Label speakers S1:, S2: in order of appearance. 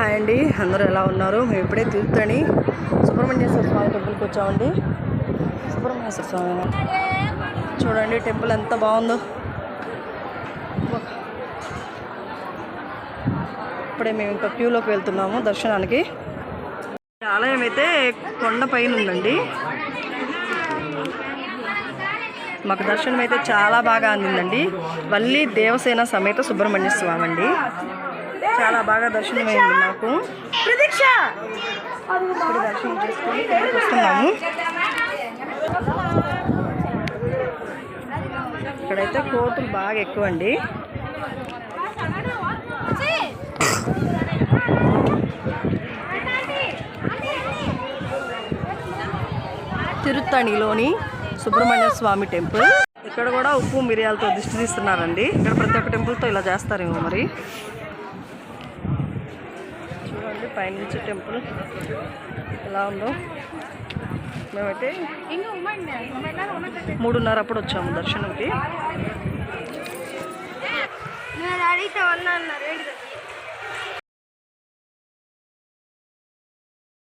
S1: Hi అండి, అందరూ ఎలా ఉన్నారు? మేము ఇప్పుడే తిరుత్తణి సుబ్రహ్మణ్యేశ్వర స్వామి టెంపుల్కి వచ్చామండి. సుబ్రహ్మణ్యేశ్వర స్వామి చూడండి, టెంపుల్ ఎంత బాగుందో. ఇప్పుడే మేము ఇంకా క్యూలోకి వెళ్తున్నాము దర్శనానికి. ఆలయం అయితే కొండ పైన ఉందండి. మాకు దర్శనం అయితే చాలా బాగా అందిందండి. వల్లి దేవసేన సమేత సుబ్రహ్మణ్య స్వామి అండి. చాలా బాగా దర్శనం అయింది మాకు. ఇప్పుడు దర్శనం చేసుకొని వస్తున్నాము. ఇక్కడైతే కోతులు బాగా ఎక్కువ అండి. తిరుత్తణిలోని సుబ్రహ్మణ్య స్వామి టెంపుల్. ఇక్కడ కూడా ఉప్పు మిరియాలతో దిష్టి తీస్తున్నారండి. ఇక్కడ ప్రతి ఒక్క టెంపుల్తో ఇలా చేస్తారేమో మరి. చూడండి పైనుంచి టెంపుల్ ఎలా ఉందో. మేమైతే 3:30 అప్పుడు వచ్చాము దర్శనంకి.